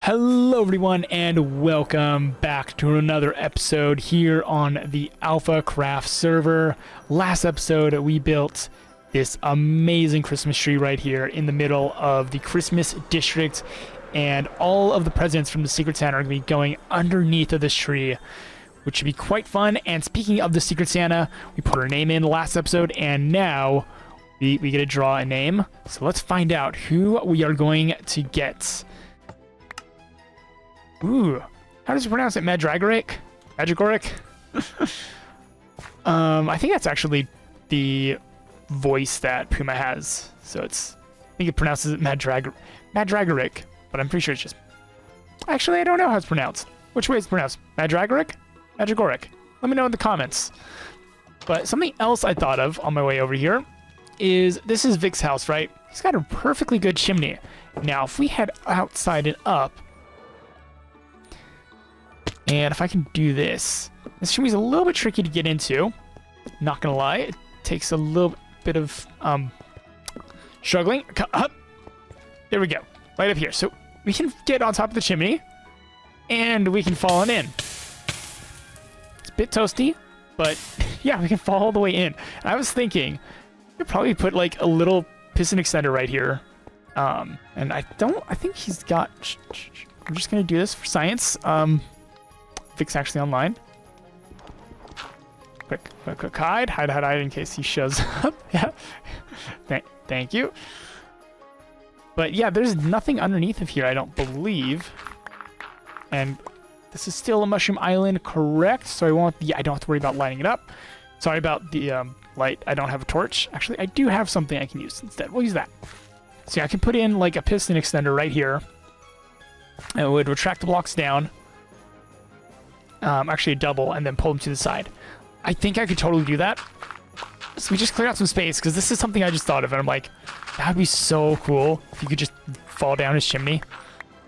Hello everyone and welcome back to another episode here on the Alphacraft server. Last episode we built this amazing Christmas tree right here in the middle of the Christmas district, and all of the presents from the Secret Santa are going to be going underneath of this tree, which should be quite fun. And speaking of the Secret Santa, we put our name in the last episode and now we get to draw a name. So let's find out who we are going to get. Ooh, how does it pronounce it? Madragoric? Madragoric? I think that's actually the voice that Puma has. So I think it pronounces it Madragoric, but I'm pretty sure it's just... Actually, I don't know how it's pronounced. Which way is it pronounced? Madragoric? Madragoric? Let me know in the comments. But something else I thought of on my way over here is, this is Vic's house, right? He's got a perfectly good chimney. Now, if we head outside and up, and if I can do this chimney's a little bit tricky to get into. Not gonna lie, it takes a little bit of struggling. Up. There we go, right up here. So we can get on top of the chimney, and we can fall on in. It's a bit toasty, but yeah, we can fall all the way in. And I was thinking, we'd probably put like a little piston extender right here. And I think he's got. I'm just gonna do this for science. Vic's actually online. Quick hide in case he shows up. Yeah. Thank you. But yeah, there's nothing underneath of here, I don't believe. And this is still a mushroom island, correct? So I don't have to worry about lighting it up. Sorry about the light. I don't have a torch. Actually, I do have something I can use instead. We'll use that. So yeah, I can put in like a piston extender right here. And it would retract the blocks down. Actually a double, and then pull them to the side. I think I could totally do that. So we just clear out some space, because this is something I just thought of, and I'm like, that would be so cool if you could just fall down his chimney.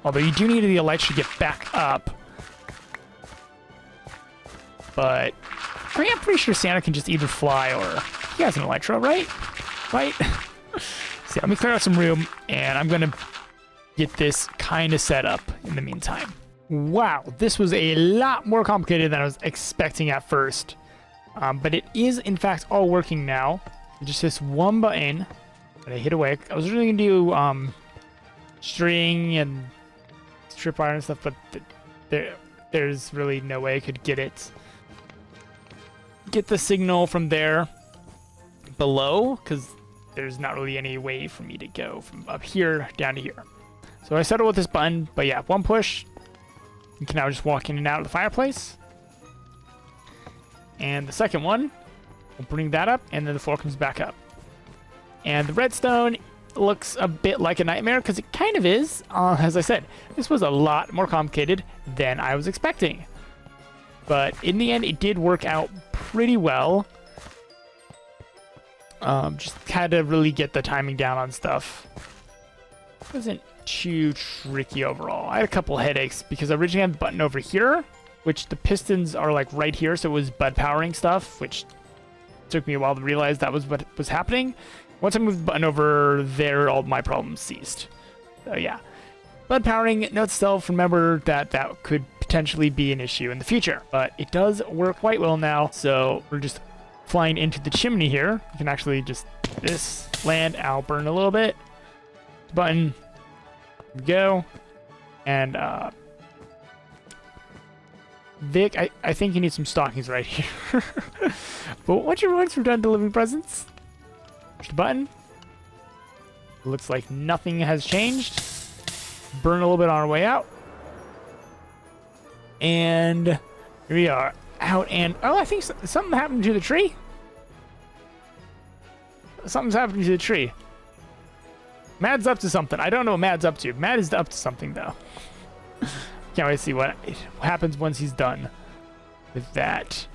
Although you do need the elytra to get back up. But, I mean, I'm pretty sure Santa can just either fly or... He has an elytra, right? Right? So let me clear out some room, and I'm going to get this kind of set up in the meantime. Wow, this was a lot more complicated than I was expecting at first. But it is, in fact, all working now. Just this one button that I hit away. I was really going to do string and strip wire and stuff, but there's really no way I could get the signal from there below, because there's not really any way for me to go from up here down to here. So I settled with this button, but yeah, one push. You can now just walk in and out of the fireplace. And the second one, we'll bring that up, and then the floor comes back up. And the redstone looks a bit like a nightmare, because it kind of is. As I said, this was a lot more complicated than I was expecting. But in the end, it did work out pretty well. Just had to really get the timing down on stuff. It wasn't too tricky overall. I had a couple headaches because I originally had the button over here, which the pistons are like right here, so it was bud powering stuff, which took me a while to realize that was what was happening. Once I moved the button over there, all my problems ceased. So yeah, bud powering, note to self, remember that could potentially be an issue in the future, but it does work quite well now. So we're just flying into the chimney here. You can actually just land. I'll burn a little bit. Button. Go. And Vic, I think you need some stockings right here. But once we're done delivering presents, push the button. It looks like nothing has changed. Burn a little bit on our way out. And here we are out, and I think something happened to the tree. Something's happening to the tree. Mad's up to something. I don't know what Mad's up to. Mad is up to something, though. Can't wait to see what happens once he's done with that.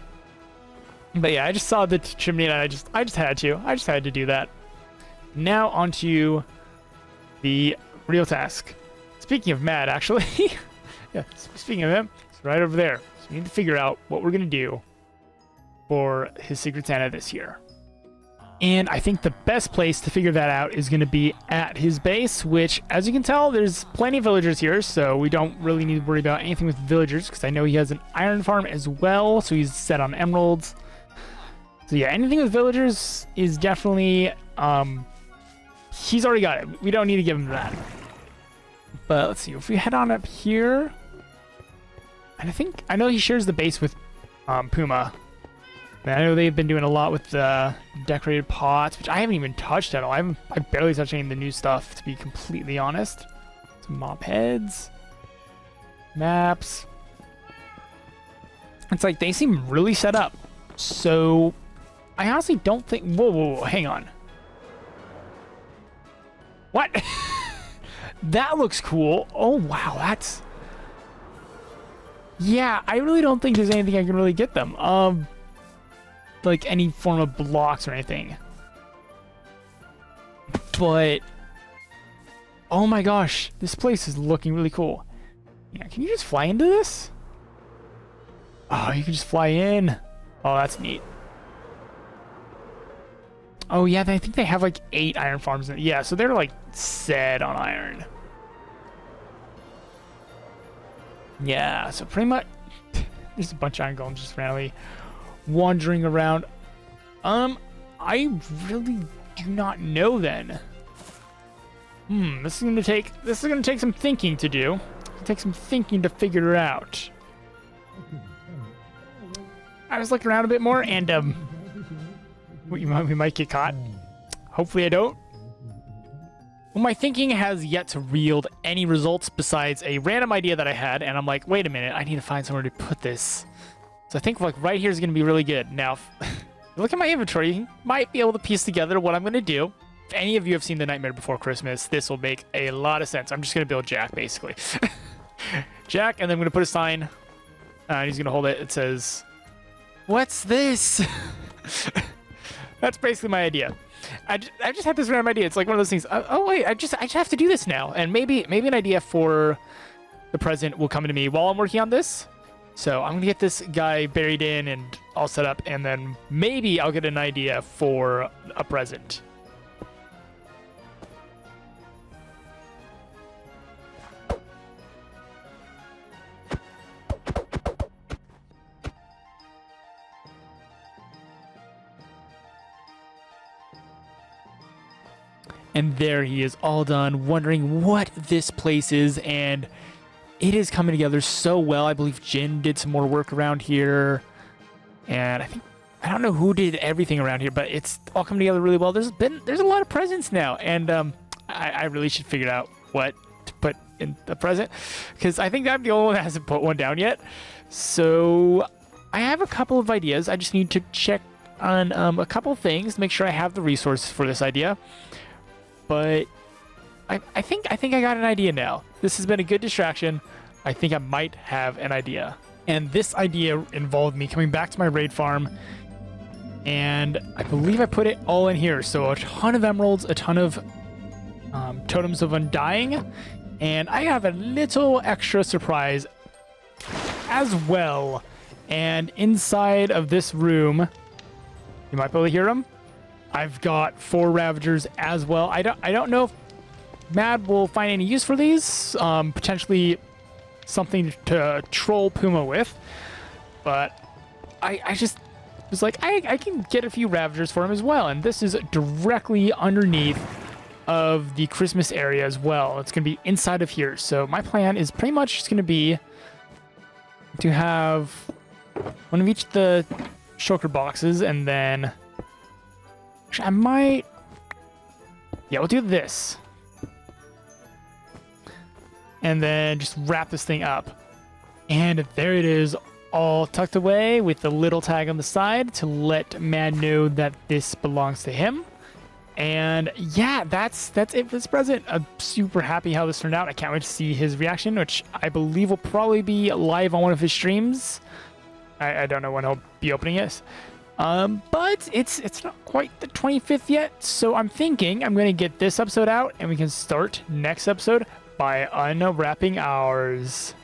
But yeah, I just saw the chimney, and I just had to do that. Now onto the real task. Speaking of Mad, actually, yeah. Speaking of him, it's right over there. So we need to figure out what we're gonna do for his Secret Santa this year. And I think the best place to figure that out is going to be at his base, which, as you can tell, there's plenty of villagers here, so we don't really need to worry about anything with villagers, because I know he has an iron farm as well, so he's set on emeralds. So yeah, anything with villagers is definitely, he's already got it. We don't need to give him that. But let's see, if we head on up here, and I know he shares the base with Puma. And I know they've been doing a lot with the decorated pots, which I haven't even touched at all. I barely touched any of the new stuff, to be completely honest. Some mop heads, maps. It's like they seem really set up. So I honestly don't think. Whoa, hang on. What? That looks cool. Oh wow, that's. Yeah, I really don't think there's anything I can really get them. Like any form of blocks or anything. But oh my gosh, this place is looking really cool. Yeah, can you just fly into this? Oh, you can just fly in. Oh, that's neat. Oh yeah, I think they have like 8 iron farms in it. Yeah, so they're like set on iron. Yeah, so pretty much there's a bunch of iron golems just randomly wandering around. I really do not know then. This is gonna take some thinking to do. It'll take some thinking to figure it out. I was looking around a bit more and we might get caught. Hopefully I don't. Well, my thinking has yet to yield any results besides a random idea that I had, and I'm like, wait a minute, I need to find somewhere to put this. So I think like right here is going to be really good. Now, if you look at my inventory, you might be able to piece together what I'm going to do. If any of you have seen The Nightmare Before Christmas, this will make a lot of sense. I'm just going to build Jack, basically. Jack, and then I'm going to put a sign, and he's going to hold it. It says, "What's this?" That's basically my idea. I just had this random idea. It's like one of those things. Oh wait, I just have to do this now, and maybe an idea for the present will come to me while I'm working on this. So I'm gonna get this guy buried in and all set up, and then maybe I'll get an idea for a present. And there he is, all done, wondering what this place is, and it is coming together so well. I believe Jin did some more work around here, and I don't know who did everything around here, but it's all coming together really well. There's a lot of presents now, and I really should figure out what to put in the present, because I think I'm the only one that hasn't put one down yet. So I have a couple of ideas. I just need to check on a couple of things, make sure I have the resources for this idea. But I think I got an idea now. This has been a good distraction. I think I might have an idea. And this idea involved me coming back to my raid farm, and I believe I put it all in here. So a ton of emeralds, a ton of totems of undying, and I have a little extra surprise as well. And inside of this room, you might be able to hear them. I've got 4 Ravagers as well. I don't know if Mad will find any use for these. Potentially something to troll Puma with. But I just was like, I can get a few Ravagers for him as well. And this is directly underneath of the Christmas area as well. It's going to be inside of here. So my plan is pretty much just going to be to have one of each of the shulker boxes, and then I might... Yeah, we'll do this. And then just wrap this thing up. And there it is, all tucked away with the little tag on the side to let Mad know that this belongs to him. And yeah, that's it for this present. I'm super happy how this turned out. I can't wait to see his reaction, which I believe will probably be live on one of his streams. I don't know when he'll be opening it. But it's not quite the 25th yet, so I'm thinking I'm going to get this episode out, and we can start next episode by unwrapping ours.